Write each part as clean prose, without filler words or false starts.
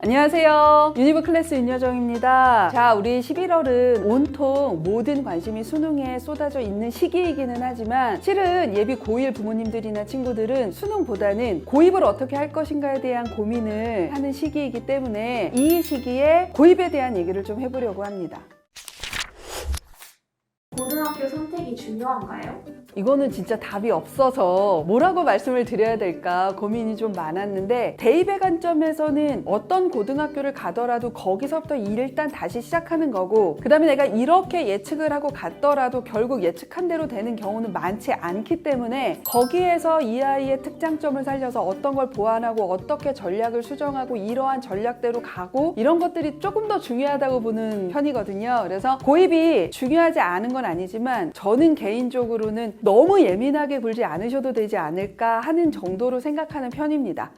안녕하세요. 유니브 클래스 윤여정입니다. 자, 우리 11월은 온통 모든 관심이 수능에 쏟아져 있는 시기이기는 하지만 실은 예비 고1 부모님들이나 친구들은 수능보다는 고입을 어떻게 할 것인가에 대한 고민을 하는 시기이기 때문에 이 시기에 고입에 대한 얘기를 좀 해보려고 합니다. 고등학교 선택이 중요한가요? 이거는 진짜 답이 없어서 뭐라고 말씀을 드려야 될까 고민이 좀 많았는데, 대입의 관점에서는 어떤 고등학교를 가더라도 거기서부터 일단 다시 시작하는 거고, 그 다음에 내가 이렇게 예측을 하고 갔더라도 결국 예측한 대로 되는 경우는 많지 않기 때문에 거기에서 이 아이의 특장점을 살려서 어떤 걸 보완하고 어떻게 전략을 수정하고 이러한 전략대로 가고, 이런 것들이 조금 더 중요하다고 보는 편이거든요. 그래서 고입이 중요하지 않은 건 아니지만 저는 개인적으로는 너무 예민하게 굴지 않으셔도 되지 않을까 하는 정도로 생각하는 편입니다.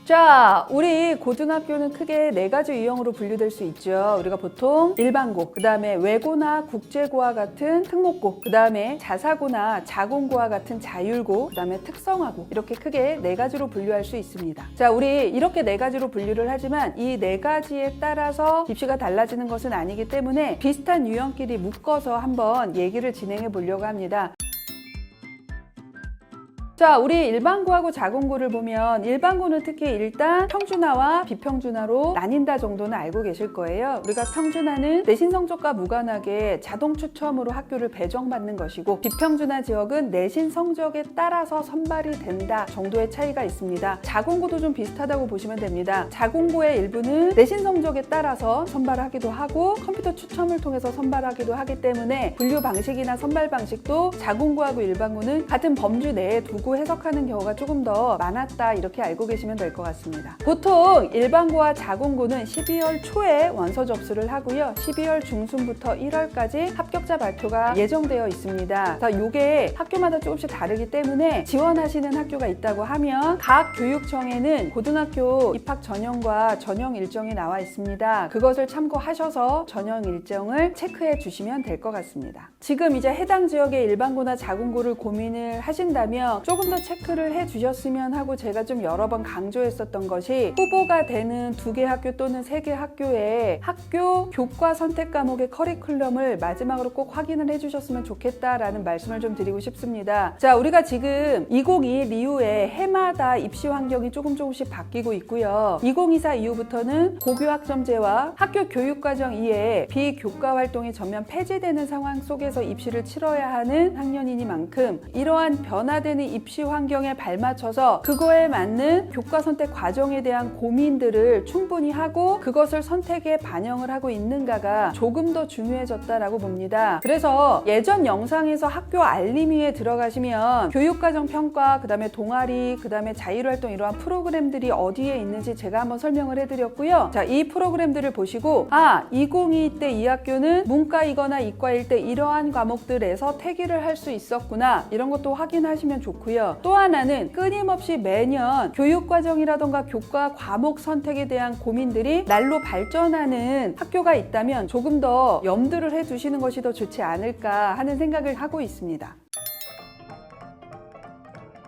자, 우리 고등학교는 크게 4가지 유형으로 분류될 수 있죠. 우리가 보통 일반고, 그 다음에 외고나 국제고와 같은 특목고, 그 다음에 자사고나 자공고와 같은 자율고, 그 다음에 특성화고, 이렇게 크게 4가지로 분류할 수 있습니다. 자, 우리 이렇게 4가지로 분류를 하지만 이 4가지에 따라서 입시가 달라지는 것은 아니기 때문에 비슷한 유형끼리 묶어서 한번 얘기를 진행해 보려고 합니다. 자, 우리 일반고하고 자공고를 보면 일반고는 특히 일단 평준화와 비평준화로 나뉜다 정도는 알고 계실 거예요. 우리가 평준화는 내신 성적과 무관하게 자동 추첨으로 학교를 배정받는 것이고, 비평준화 지역은 내신 성적에 따라서 선발이 된다 정도의 차이가 있습니다. 자공고도 좀 비슷하다고 보시면 됩니다. 자공고의 일부는 내신 성적에 따라서 선발하기도 하고 컴퓨터 추첨을 통해서 선발하기도 하기 때문에 분류 방식이나 선발 방식도 자공고하고 일반고는 같은 범주 내에 두고 해석하는 경우가 조금 더 많았다, 이렇게 알고 계시면 될 것 같습니다. 보통 일반고와 자공고는 12월 초에 원서 접수를 하고요. 12월 중순부터 1월까지 합격자 발표가 예정되어 있습니다. 그래서 이게 학교마다 조금씩 다르기 때문에 지원하시는 학교가 있다고 하면 각 교육청에는 고등학교 입학 전형과 전형 일정이 나와 있습니다. 그것을 참고하셔서 전형 일정을 체크해 주시면 될 것 같습니다. 지금 이제 해당 지역의 일반고나 자공고를 고민을 하신다면 조금 더 체크를 해 주셨으면 하고 제가 좀 여러 번 강조했었던 것이, 후보가 되는 2개 학교 또는 3개 학교의 학교 교과 선택 과목의 커리큘럼을 마지막으로 꼭 확인을 해 주셨으면 좋겠다라는 말씀을 좀 드리고 싶습니다. 자, 우리가 지금 2021 이후에 해마다 입시 환경이 조금씩 바뀌고 있고요. 2024 이후부터는 고교학점제와 학교 교육과정 이외에 비교과 활동이 전면 폐지되는 상황 속에서 입시를 치러야 하는 학년이니만큼 이러한 변화되는 입시 환경에 발맞춰서 그거에 맞는 교과 선택 과정에 대한 고민들을 충분히 하고 그것을 선택에 반영을 하고 있는가가 조금 더 중요해졌다라고 봅니다. 그래서 예전 영상에서 학교 알림위에 들어가시면 교육과정 평가, 그 다음에 동아리, 그 다음에 자율활동, 이러한 프로그램들이 어디에 있는지 제가 한번 설명을 해드렸고요. 자, 이 프로그램들을 보시고 2022 때 이 학교는 문과이거나 이과일 때 이러한 과목들에서 태기를 할 수 있었구나, 이런 것도 확인하시면 좋고요. 또 하나는 끊임없이 매년 교육과정이라던가 교과 과목 선택에 대한 고민들이 날로 발전하는 학교가 있다면 조금 더 염두를 해두시는 것이 더 좋지 않을까 하는 생각을 하고 있습니다.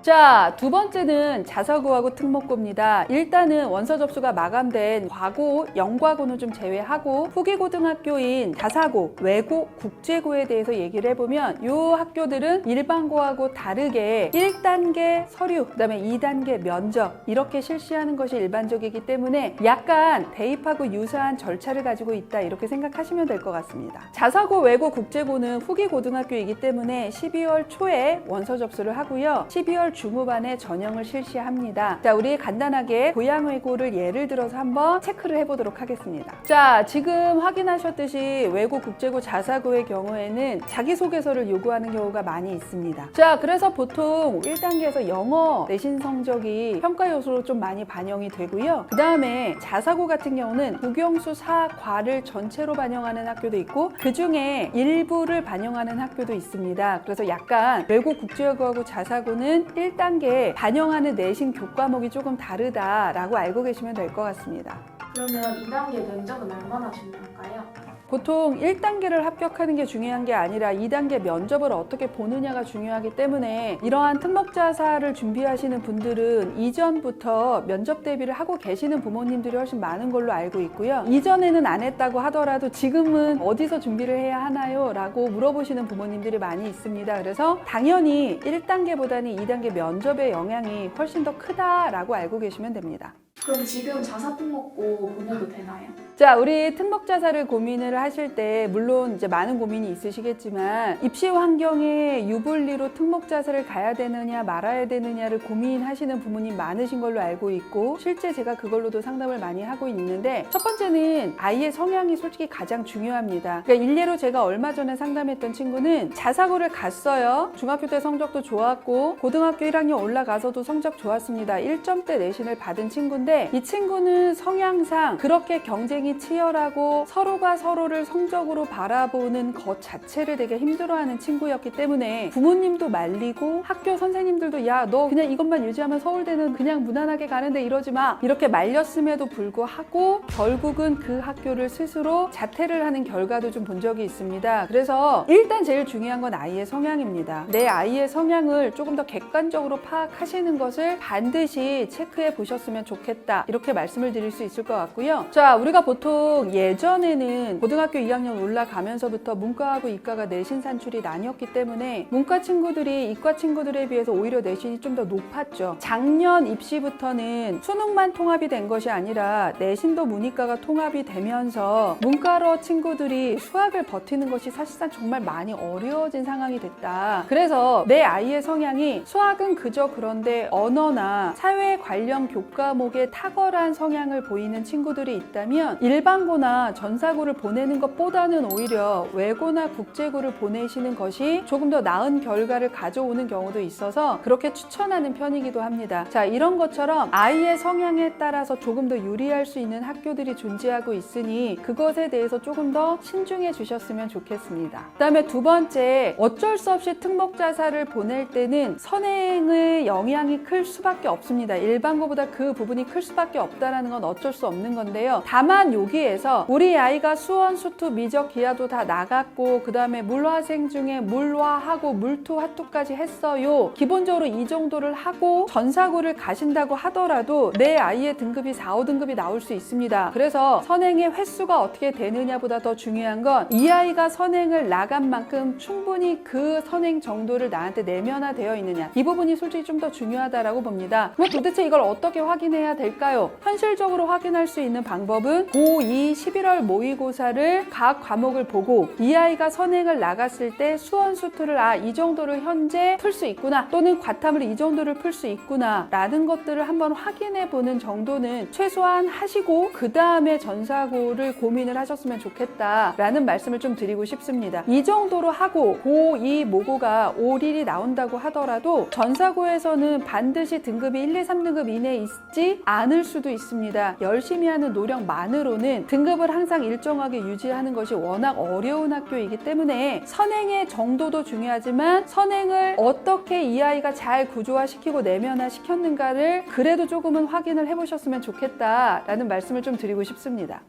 자, 2번째는 자사고하고 특목고입니다. 일단은 원서 접수가 마감된 과고, 영과고는 좀 제외하고 후기 고등학교인 자사고, 외고, 국제고에 대해서 얘기를 해보면 이 학교들은 일반고하고 다르게 1단계 서류, 그 다음에 2단계 면접, 이렇게 실시하는 것이 일반적이기 때문에 약간 대입하고 유사한 절차를 가지고 있다, 이렇게 생각하시면 될 것 같습니다. 자사고, 외고, 국제고는 후기 고등학교이기 때문에 12월 초에 원서 접수를 하고요. 12월 중후반에 전형을 실시합니다. 자, 우리 간단하게 고양외고를 예를 들어서 한번 체크를 해보도록 하겠습니다. 자, 지금 확인하셨듯이 외고, 국제고, 자사고의 경우에는 자기소개서를 요구하는 경우가 많이 있습니다. 자, 그래서 보통 1단계에서 영어 내신 성적이 평가 요소로 좀 많이 반영이 되고요. 그 다음에 자사고 같은 경우는 국영수 4과를 전체로 반영하는 학교도 있고 그 중에 일부를 반영하는 학교도 있습니다. 그래서 약간 외고, 국제고하고 자사고는 1단계 반영하는 내신 교과목이 조금 다르다라고 알고 계시면 될 것 같습니다. 그러면 2단계 면접은 얼마나 중요할까요? 보통 1단계를 합격하는 게 중요한 게 아니라 2단계 면접을 어떻게 보느냐가 중요하기 때문에 이러한 특목자사를 준비하시는 분들은 이전부터 면접 대비를 하고 계시는 부모님들이 훨씬 많은 걸로 알고 있고요. 이전에는 안 했다고 하더라도 지금은 어디서 준비를 해야 하나요? 라고 물어보시는 부모님들이 많이 있습니다. 그래서 당연히 1단계보다는 2단계 면접의 영향이 훨씬 더 크다라고 알고 계시면 됩니다. 그럼 지금 자사 특목고 보내도 되나요? 자, 우리 특목자사를 고민을 하실 때 물론 이제 많은 고민이 있으시겠지만 입시 환경에 유불리로 특목자사를 가야 되느냐 말아야 되느냐를 고민하시는 부모님 많으신 걸로 알고 있고 실제 제가 그걸로도 상담을 많이 하고 있는데 첫 번째는 아이의 성향이 솔직히 가장 중요합니다. 그러니까 일례로 제가 얼마 전에 상담했던 친구는 자사고를 갔어요. 중학교 때 성적도 좋았고 고등학교 1학년 올라가서도 성적 좋았습니다. 1점대 내신을 받은 친구인데 이 친구는 성향상 그렇게 경쟁이 치열하고 서로가 서로를 성적으로 바라보는 것 자체를 되게 힘들어하는 친구였기 때문에 부모님도 말리고 학교 선생님들도 야, 너 그냥 이것만 유지하면 서울대는 그냥 무난하게 가는데 이러지 마 이렇게 말렸음에도 불구하고 결국은 그 학교를 스스로 자퇴를 하는 결과도 좀 본 적이 있습니다. 그래서 일단 제일 중요한 건 아이의 성향입니다. 내 아이의 성향을 조금 더 객관적으로 파악하시는 것을 반드시 체크해 보셨으면 좋겠다 이렇게 말씀을 드릴 수 있을 것 같고요. 자, 우리가 보통 예전에는 고등학교 2학년 올라가면서부터 문과하고 이과가 내신 산출이 나뉘었기 때문에 문과 친구들이 이과 친구들에 비해서 오히려 내신이 좀 더 높았죠. 작년 입시부터는 수능만 통합이 된 것이 아니라 내신도 문이과가 통합이 되면서 문과로 친구들이 수학을 버티는 것이 사실상 정말 많이 어려워진 상황이 됐다. 그래서 내 아이의 성향이 수학은 그저 그런데 언어나 사회 관련 교과목에 탁월한 성향을 보이는 친구들이 있다면 일반고나 전사고를 보내는 것보다는 오히려 외고나 국제고를 보내시는 것이 조금 더 나은 결과를 가져오는 경우도 있어서 그렇게 추천하는 편이기도 합니다. 자, 이런 것처럼 아이의 성향에 따라서 조금 더 유리할 수 있는 학교들이 존재하고 있으니 그것에 대해서 조금 더 신중해 주셨으면 좋겠습니다. 그 다음에 두 번째, 어쩔 수 없이 특목자사를 보낼 때는 선행의 영향이 클 수밖에 없습니다. 일반고보다 그 부분이 클 수밖에 없다는 건 어쩔 수 없는 건데요. 다만 여기에서 우리 아이가 수원, 수투, 미적, 기하도 다 나갔고 그 다음에 물화생 중에 물화하고 물투, 화투까지 했어요. 기본적으로 이 정도를 하고 전사고를 가신다고 하더라도 내 아이의 등급이 4, 5등급이 나올 수 있습니다. 그래서 선행의 횟수가 어떻게 되느냐보다 더 중요한 건 이 아이가 선행을 나간 만큼 충분히 그 선행 정도를 나한테 내면화되어 있느냐, 이 부분이 솔직히 좀 더 중요하다라고 봅니다. 그럼 도대체 이걸 어떻게 확인해야 될까요? 현실적으로 확인할 수 있는 방법은 고2 11월 모의고사를 각 과목을 보고 이 아이가 선행을 나갔을 때 수원 수투를 이 정도를 현재 풀 수 있구나, 또는 과탐을 이 정도를 풀 수 있구나 라는 것들을 한번 확인해 보는 정도는 최소한 하시고 그 다음에 전사고를 고민을 하셨으면 좋겠다 라는 말씀을 좀 드리고 싶습니다. 이 정도로 하고 고2 모고가 5, 1이 나온다고 하더라도 전사고에서는 반드시 등급이 1, 2, 3등급 이내에 있지 않을 수도 있습니다. 열심히 하는 노력만으로는 등급을 항상 일정하게 유지하는 것이 워낙 어려운 학교이기 때문에 선행의 정도도 중요하지만 선행을 어떻게 이 아이가 잘 구조화시키고 내면화시켰는가를 그래도 조금은 확인을 해보셨으면 좋겠다라는 말씀을 좀 드리고 싶습니다.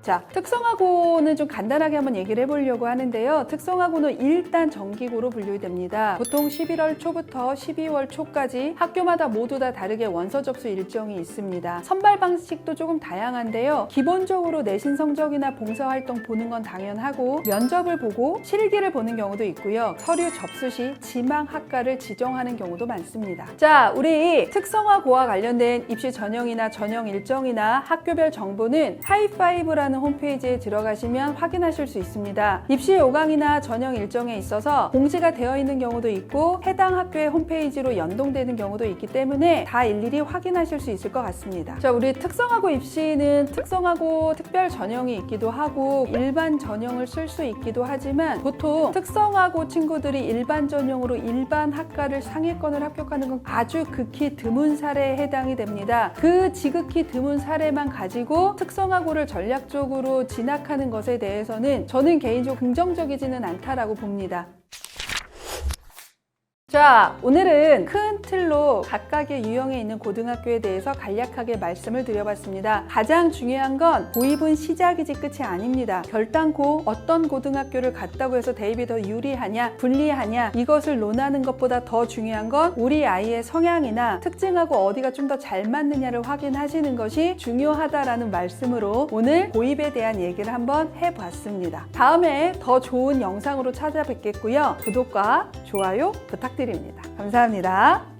자, 특성화고는 좀 간단하게 한번 얘기를 해보려고 하는데요. 특성화고는 일단 정기고로 분류됩니다. 보통 11월 초부터 12월 초까지 학교마다 모두 다 다르게 원서 접수 일정이 있습니다. 선발 방식도 조금 다양한데요. 기본적으로 내신 성적이나 봉사활동 보는 건 당연하고 면접을 보고 실기를 보는 경우도 있고요. 서류 접수 시 지망학과를 지정하는 경우도 많습니다. 자, 우리 특성화고와 관련된 입시 전형이나 전형 일정이나 학교별 정보는 하이파이브라는 홈페이지에 들어가시면 확인하실 수 있습니다. 입시 요강이나 전형 일정에 있어서 공지가 되어 있는 경우도 있고 해당 학교의 홈페이지로 연동되는 경우도 있기 때문에 다 일일이 확인하실 수 있을 것 같습니다. 자, 우리 특성화고 입시는 특성화고 특별 전형이 있기도 하고 일반 전형을 쓸 수 있기도 하지만 보통 특성화고 친구들이 일반 전형으로 일반 학과를 상위권을 합격하는 건 아주 극히 드문 사례에 해당이 됩니다. 그 지극히 드문 사례만 가지고 특성화고를 전략적으로 진학하는 것에 대해서는 저는 개인적으로 긍정적이지는 않다라고 봅니다. 자, 오늘은 큰 틀로 각각의 유형에 있는 고등학교에 대해서 간략하게 말씀을 드려봤습니다. 가장 중요한 건 고입은 시작이지 끝이 아닙니다. 결단코 어떤 고등학교를 갔다고 해서 대입이 더 유리하냐 불리하냐 이것을 논하는 것보다 더 중요한 건 우리 아이의 성향이나 특징하고 어디가 좀 더 잘 맞느냐를 확인하시는 것이 중요하다라는 말씀으로 오늘 고입에 대한 얘기를 한번 해봤습니다. 다음에 더 좋은 영상으로 찾아뵙겠고요. 구독과 좋아요 부탁드립니다. 감사합니다.